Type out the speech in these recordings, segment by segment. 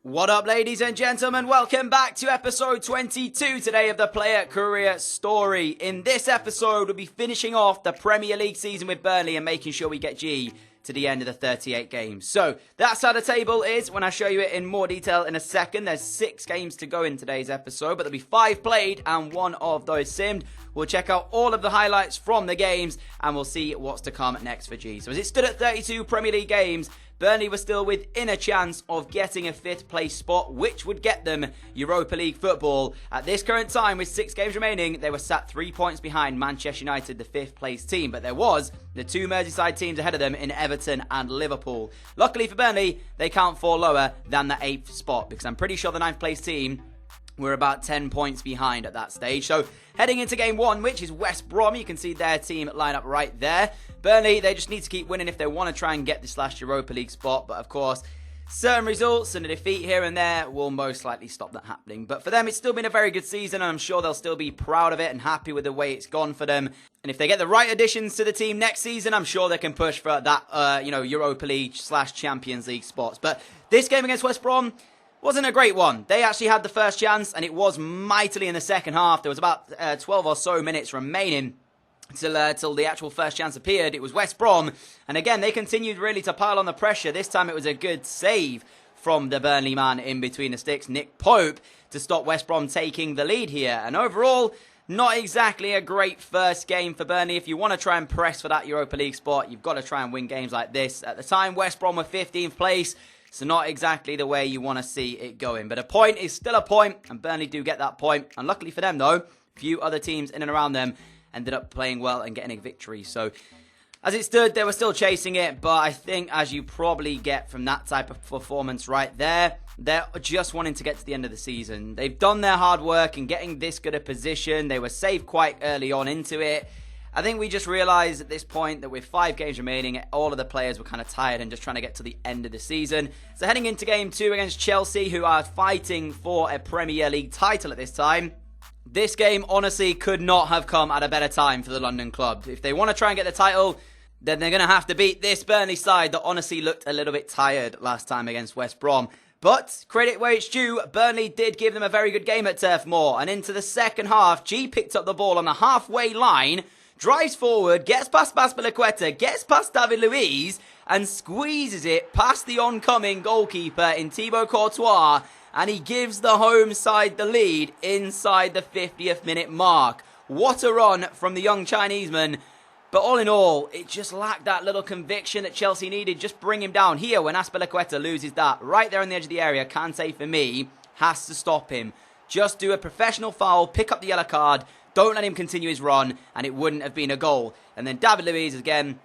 What up, ladies and gentlemen? Welcome back to episode 22 today of the Player Career Story. In this episode, we'll be finishing off the Premier League season with Burnley and making sure we get G to the end of the 38 games. So, that's how the table is when I show you it in more detail in a second. There's 6 games to go in today's episode, but there'll be 5 played and 1 of those simmed. We'll check out all of the highlights from the games and we'll see what's to come next for G. So, as it stood at 32 Premier League games, Burnley was still within a chance of getting a 5th place spot, which would get them Europa League football. At this current time, with 6 games remaining, they were sat 3 points behind Manchester United, the 5th place team. But there was the 2 Merseyside teams ahead of them in Everton and Liverpool. Luckily for Burnley, they can't fall lower than the 8th spot, because I'm pretty sure the 9th place team were about 10 points behind at that stage. So, heading into game 1, which is West Brom, you can see their team line up right there. Burnley, they just need to keep winning if they want to try and get this last Europa League spot. But of course, certain results and a defeat here and there will most likely stop that happening. But for them, it's still been a very good season, and I'm sure they'll still be proud of it and happy with the way it's gone for them. And if they get the right additions to the team next season, I'm sure they can push for that, Europa League / Champions League spots. But this game against West Brom wasn't a great one. They actually had the first chance, and it was mightily in the second half. There was about 12 or so minutes remaining till the actual first chance appeared. It was West Brom, and again, they continued really to pile on the pressure. This time it was a good save from the Burnley man in between the sticks, Nick Pope, to stop West Brom taking the lead here. And overall, not exactly a great first game for Burnley. If you want to try and press for that Europa League spot, you've got to try and win games like this. At the time, West Brom were 15th place, so not exactly the way you want to see it going. But a point is still a point, and Burnley do get that point. And luckily for them, though, a few other teams in and around them ended up playing well and getting a victory. So, as it stood, they were still chasing it. But I think, as you probably get from that type of performance right there, they're just wanting to get to the end of the season. They've done their hard work in getting this good a position. They were saved quite early on into it. I think we just realised at this point that with 5 games remaining, all of the players were kind of tired and just trying to get to the end of the season. So heading into game 2 against Chelsea, who are fighting for a Premier League title at this time, this game honestly could not have come at a better time for the London club. If they want to try and get the title, then they're going to have to beat this Burnley side that honestly looked a little bit tired last time against West Brom. But, credit where it's due, Burnley did give them a very good game at Turf Moor. And into the second half, G picked up the ball on the halfway line, drives forward, gets past Azpilicueta, gets past David Luiz, and squeezes it past the oncoming goalkeeper in Thibaut Courtois, and he gives the home side the lead inside the 50th minute mark. What a run from the young Chineseman. But all in all, it just lacked that little conviction that Chelsea needed. Just bring him down. Here, when Azpilicueta loses that, right there on the edge of the area, Kante, for me, has to stop him. Just do a professional foul, pick up the yellow card, don't let him continue his run, and it wouldn't have been a goal. And then David Luiz, again,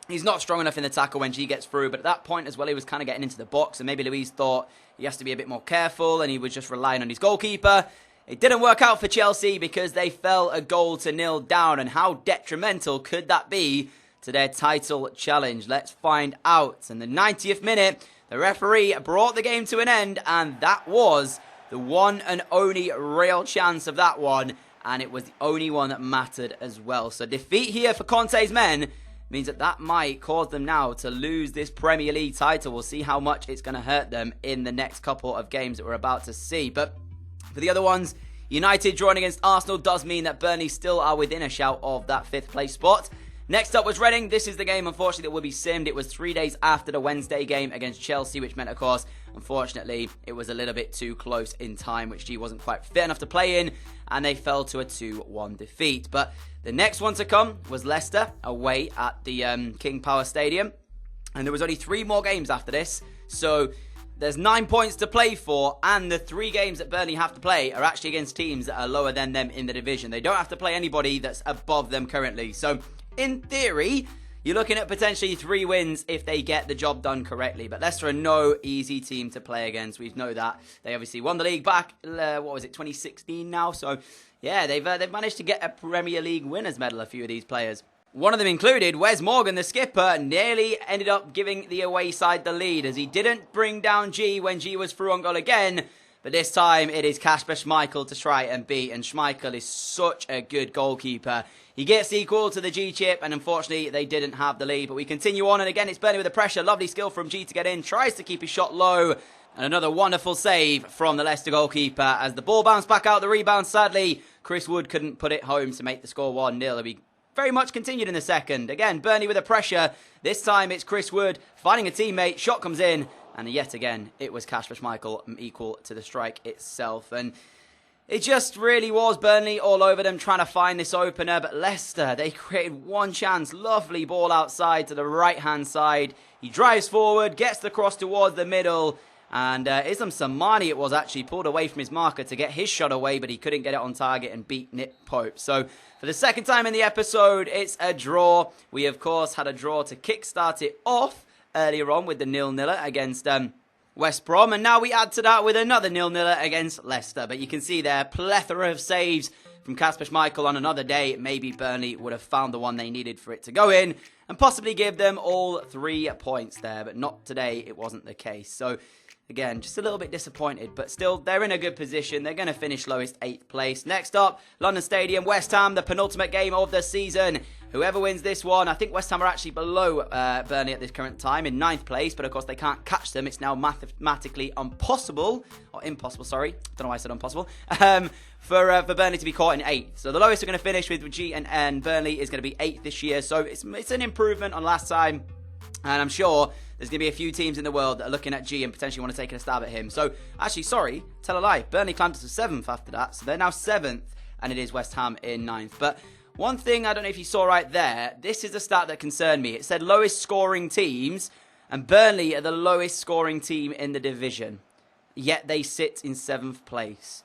he's not strong enough in the tackle when G gets through, but at that point as well, he was kind of getting into the box, and maybe Luiz thought he has to be a bit more careful, and he was just relying on his goalkeeper. It didn't work out for Chelsea because they fell a goal to 0 down, and how detrimental could that be to their title challenge? Let's find out. In the 90th minute, the referee brought the game to an end, and that was the one and only real chance of that one, and it was the only one that mattered as well. So defeat here for Conte's men means that might cause them now to lose this Premier League title. We'll see how much it's going to hurt them in the next couple of games that we're about to see. But for the other ones, United drawing against Arsenal does mean that Burnley still are within a shout of that 5th place spot. Next up was Reading. This is the game, unfortunately, that will be simmed. It was 3 days after the Wednesday game against Chelsea, which meant, of course, unfortunately, it was a little bit too close in time, which G wasn't quite fit enough to play in, and they fell to a 2-1 defeat. But the next one to come was Leicester, away at the King Power Stadium, and there was only 3 more games after this, so there's 9 points to play for, and the 3 games that Burnley have to play are actually against teams that are lower than them in the division. They don't have to play anybody that's above them currently, so in theory, you're looking at potentially 3 wins if they get the job done correctly. But Leicester are no easy team to play against. We know that. They obviously won the league back, 2016 now? So, yeah, they've managed to get a Premier League winners medal, a few of these players. One of them included Wes Morgan, the skipper, nearly ended up giving the away side the lead, as he didn't bring down G when G was through on goal again. But this time, it is Kasper Schmeichel to try and beat, and Schmeichel is such a good goalkeeper. He gets equal to the G chip, and unfortunately, they didn't have the lead. But we continue on, and again, it's Burnley with the pressure. Lovely skill from G to get in. Tries to keep his shot low. And another wonderful save from the Leicester goalkeeper as the ball bounced back out. The rebound, sadly, Chris Wood couldn't put it home to make the score 1-0. We very much continued in the second. Again, Burnley with the pressure. This time it's Chris Wood finding a teammate. Shot comes in. And yet again, it was Kasper Schmeichel equal to the strike itself. And it just really was Burnley all over them trying to find this opener. But Leicester, they created one chance. Lovely ball outside to the right-hand side. He drives forward, gets the cross towards the middle. And Islam Samani, it was actually pulled away from his marker to get his shot away, but he couldn't get it on target and beat Nick Pope. So for the second time in the episode, it's a draw. We, of course, had a draw to kickstart it off earlier on with the 0-0 against West Brom. And now we add to that with another 0-0 against Leicester. But you can see there, plethora of saves from Kasper Schmeichel. On another day, maybe Burnley would have found the one they needed for it to go in and possibly give them all 3 points there. But not today, it wasn't the case. So again, just a little bit disappointed, but still, they're in a good position. They're going to finish lowest, 8th place. Next up, London Stadium, West Ham, the penultimate game of the season. Whoever wins this one, I think West Ham are actually below Burnley at this current time in 9th place, but of course they can't catch them. It's now mathematically impossible, I don't know why I said impossible, for Burnley to be caught in 8th. So the lowest are going to finish with G and Burnley is going to be 8th this year, so it's an improvement on last time, and I'm sure there's going to be a few teams in the world that are looking at G and potentially want to take a stab at him. So, actually, sorry, tell a lie. Burnley climbed to 7th after that. So they're now 7th, and it is West Ham in 9th. But one thing I don't know if you saw right there, this is a stat that concerned me. It said lowest scoring teams, and Burnley are the lowest scoring team in the division. Yet they sit in 7th place.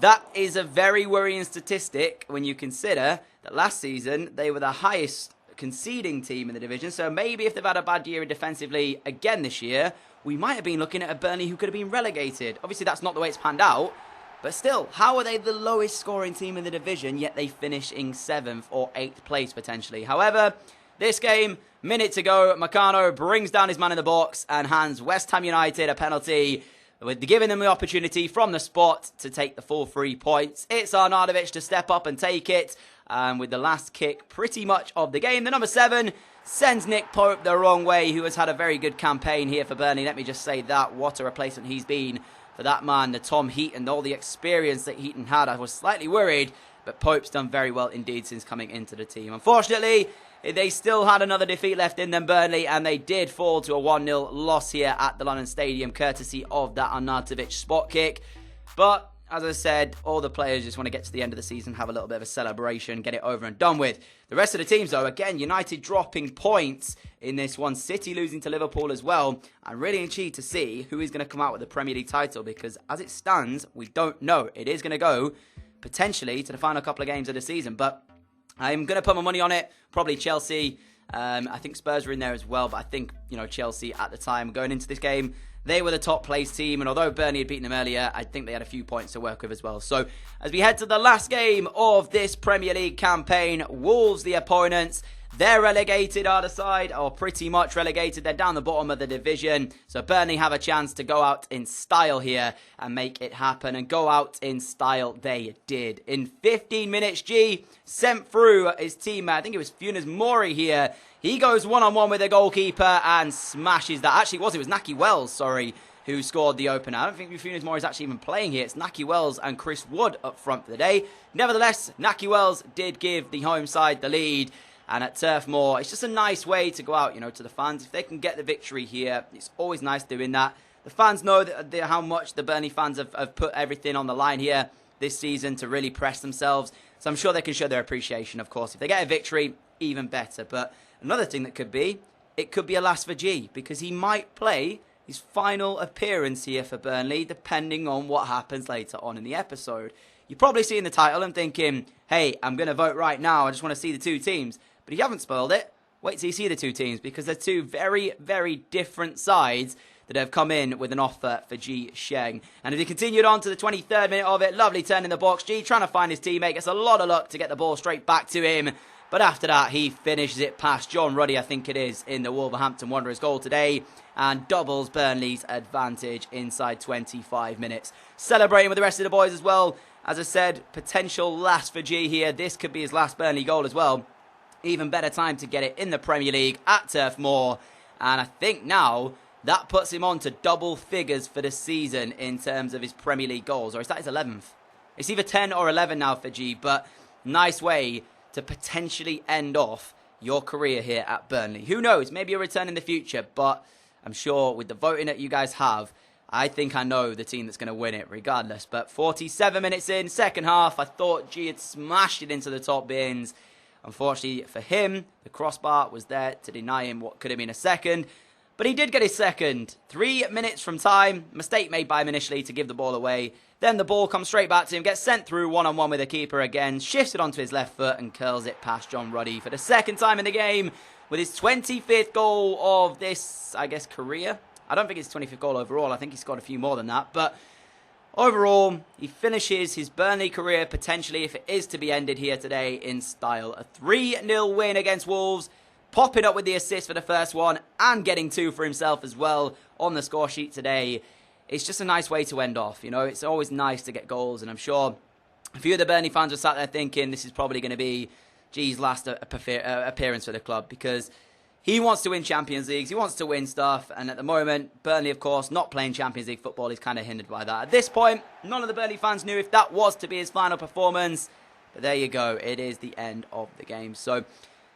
That is a very worrying statistic when you consider that last season they were the highest conceding team in the division, so maybe if they've had a bad year defensively again this year, we might have been looking at a Burnley who could have been relegated. Obviously that's not the way it's panned out, but still, how are they the lowest scoring team in the division, yet they finish in 7th or 8th place potentially? However, this game, minute to go, Meccano brings down his man in the box and hands West Ham United a penalty, with giving them the opportunity from the spot to take the full 3 points. It's Arnautovic to step up and take it. With the last kick pretty much of the game. The number 7 sends Nick Pope the wrong way, who has had a very good campaign here for Burnley. Let me just say that. What a replacement he's been for that man, the Tom Heaton, all the experience that Heaton had. I was slightly worried, but Pope's done very well indeed since coming into the team. Unfortunately, they still had another defeat left in them, Burnley, and they did fall to a 1-0 loss here at the London Stadium, courtesy of that Arnautovic spot kick. But as I said, all the players just want to get to the end of the season, have a little bit of a celebration, get it over and done with. The rest of the teams, though, again, United dropping points in this one. City losing to Liverpool as well. I'm really intrigued to see who is going to come out with the Premier League title, because as it stands, we don't know. It is going to go potentially to the final couple of games of the season, but I'm going to put my money on it. Probably Chelsea. I think Spurs were in there as well, but I think, Chelsea at the time going into this game, they were the top place team, and although Burnley had beaten them earlier, I think they had a few points to work with as well. So, as we head to the last game of this Premier League campaign, Wolves, the opponents, they're relegated either side, or pretty much relegated. They're down the bottom of the division. So, Burnley have a chance to go out in style here and make it happen, and go out in style they did. In 15 minutes, G sent through his teammate, I think it was Funes Mori here. He goes one-on-one with the goalkeeper and smashes that. Actually, it was Naki Wells, who scored the opener. I don't think Funes Mori is actually even playing here. It's Naki Wells and Chris Wood up front for the day. Nevertheless, Naki Wells did give the home side the lead. And at Turf Moor, it's just a nice way to go out, to the fans. If they can get the victory here, it's always nice doing that. The fans know how much the Burnley fans have put everything on the line here this season to really press themselves. So I'm sure they can show their appreciation, of course. If they get a victory, even better. But another thing that it could be a last for G, because he might play his final appearance here for Burnley, depending on what happens later on in the episode. You're probably seeing the title and thinking, hey, I'm going to vote right now. I just want to see the two teams. But if you haven't spoiled it, wait till you see the two teams, because they're two very, very different sides that have come in with an offer for G Sheng. And if he continued on to the 23rd minute of it, lovely turn in the box. G trying to find his teammate, gets a lot of luck to get the ball straight back to him. But after that, he finishes it past John Ruddy, I think it is, in the Wolverhampton Wanderers goal today, and doubles Burnley's advantage inside 25 minutes. Celebrating with the rest of the boys as well. As I said, potential last for G here. This could be his last Burnley goal as well. Even better time to get it in the Premier League at Turf Moor. And I think now That puts him on to double figures for the season in terms of his Premier League goals. Or is that his 11th? It's either 10 or 11 now for G, but nice way to potentially end off your career here at Burnley. Who knows? Maybe a return in the future, but I'm sure with the voting that you guys have, I think I know the team that's going to win it regardless. But 47 minutes in, second half, I thought G had smashed it into the top bins. Unfortunately for him, the crossbar was there to deny him what could have been a second. But he did get his second. 3 minutes from time. Mistake made by him initially to give the ball away. Then the ball comes straight back to him, gets sent through one-on-one with the keeper again, shifts it onto his left foot and curls it past John Ruddy for the second time in the game with his 25th goal of this, I guess, career. I don't think it's his 25th goal overall. I think he's scored a few more than that. But overall, he finishes his Burnley career potentially, if it is to be ended here today, in style. A 3-0 win against Wolves, popping up with the assist for the first one and getting 2 for himself as well on the score sheet today. It's just a nice way to end off. You know, it's always nice to get goals, and I'm sure a few of the Burnley fans were sat there thinking this is probably going to be G's last appearance for the club, because he wants to win Champions Leagues, he wants to win stuff, and at the moment, Burnley, of course, not playing Champions League football is kind of hindered by that. At this point, none of the Burnley fans knew if that was to be his final performance, but there you go, it is the end of the game. So,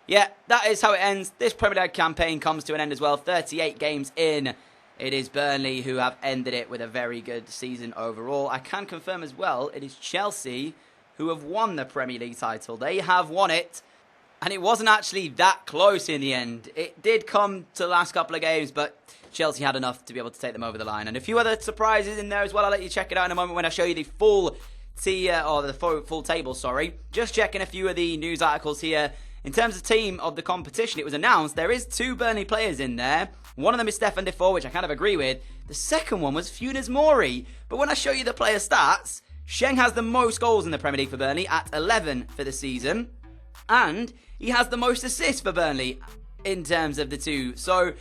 yeah, that is how it ends. This Premier League campaign comes to an end as well, 38 games in. It is Burnley who have ended it with a very good season overall. I can confirm as well, it is Chelsea who have won the Premier League title. They have won it, and it wasn't actually that close in the end. It did come to the last couple of games, but Chelsea had enough to be able to take them over the line. And a few other surprises in there as well. I'll let you check it out in a moment when I show you the full full table, sorry. Just checking a few of the news articles here. In terms of team of the competition, it was announced there is 2 Burnley players in there. One of them is Stefan Defoe, which I kind of agree with. The second one was Funes Mori. But when I show you the player stats, Sheng has the most goals in the Premier League for Burnley at 11 for the season. And he has the most assists for Burnley in terms of the 2. So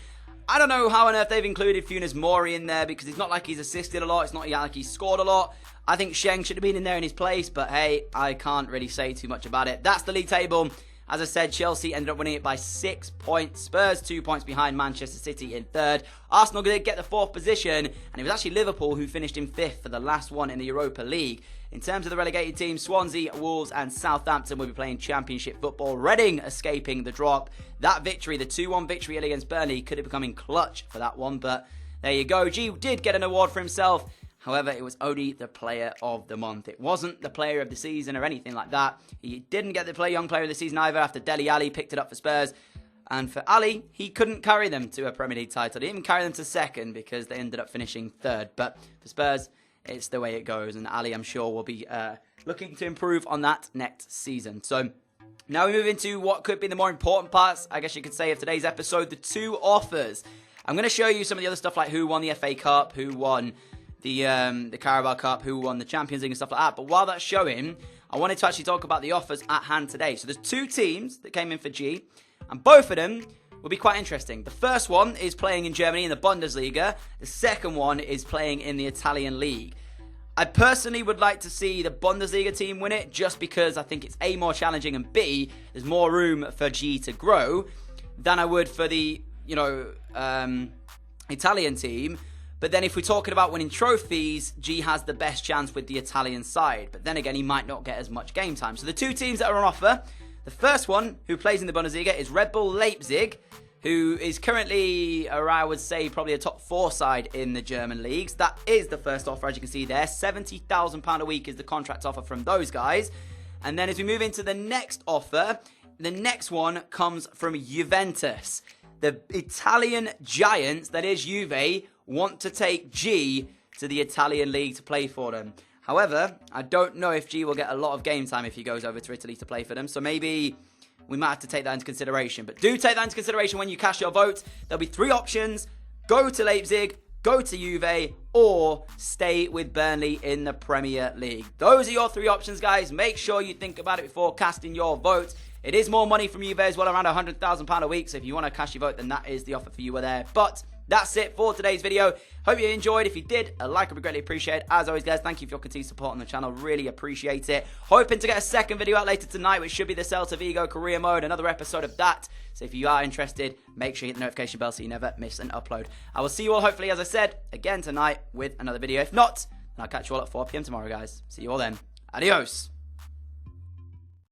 I don't know how on earth they've included Funes Mori in there, because it's not like he's assisted a lot. It's not like he's scored a lot. I think Sheng should have been in there in his place. But hey, I can't really say too much about it. That's the league table. As I said, Chelsea ended up winning it by 6 points. Spurs 2 points behind Manchester City in 3rd. Arsenal did get the 4th position, and it was actually Liverpool who finished in 5th for the last one in the Europa League. In terms of the relegated teams, Swansea, Wolves and Southampton will be playing Championship football. Reading escaping the drop. That victory, the 2-1 victory against Burnley, could have become in clutch for that one, but there you go. G did get an award for himself. However, it was only the player of the month. It wasn't the player of the season or anything like that. He didn't get the young player of the season either after Dele Alli picked it up for Spurs. And for Ali, he couldn't carry them to a Premier League title. He didn't even carry them to 2nd because they ended up finishing 3rd. But for Spurs, it's the way it goes. And Ali, I'm sure, will be looking to improve on that next season. So now we move into what could be the more important parts, I guess you could say, of today's episode. The 2 offers. I'm going to show you some of the other stuff like who won the FA Cup, who won the Carabao Cup, who won the Champions League and stuff like that. But while that's showing, I wanted to actually talk about the offers at hand today. So there's 2 teams that came in for G, and both of them will be quite interesting. The first one is playing in Germany in the Bundesliga. The second one is playing in the Italian League. I personally would like to see the Bundesliga team win it, just because I think it's A, more challenging, and B, there's more room for G to grow than I would for the, Italian team. But then if we're talking about winning trophies, G has the best chance with the Italian side. But then again, he might not get as much game time. So the 2 teams that are on offer, the first one who plays in the Bundesliga is Red Bull Leipzig, who is currently, or I would say, probably a top 4 side in the German leagues. That is the first offer, as you can see there. £70,000 a week is the contract offer from those guys. And then as we move into the next offer, the next one comes from Juventus. The Italian giants, that is Juve, want to take G to the Italian league to play for them. However, I don't know if G will get a lot of game time if he goes over to Italy to play for them. So maybe we might have to take that into consideration. But do take that into consideration when you cast your vote. There'll be 3 options. Go to Leipzig, go to Juve, or stay with Burnley in the Premier League. Those are your 3 options, guys. Make sure you think about it before casting your vote. It is more money from Juve as well, around £100,000 a week. So if you want to cast your vote, then that is the offer for you there. But that's it for today's video. Hope you enjoyed. If you did, a like would be greatly appreciated. As always, guys, thank you for your continued support on the channel. Really appreciate it. Hoping to get a second video out later tonight, which should be the Celta Vigo career mode, another episode of that. So if you are interested, make sure you hit the notification bell so you never miss an upload. I will see you all, hopefully, as I said, again tonight with another video. If not, then I'll catch you all at 4 p.m. tomorrow, guys. See you all then. Adios.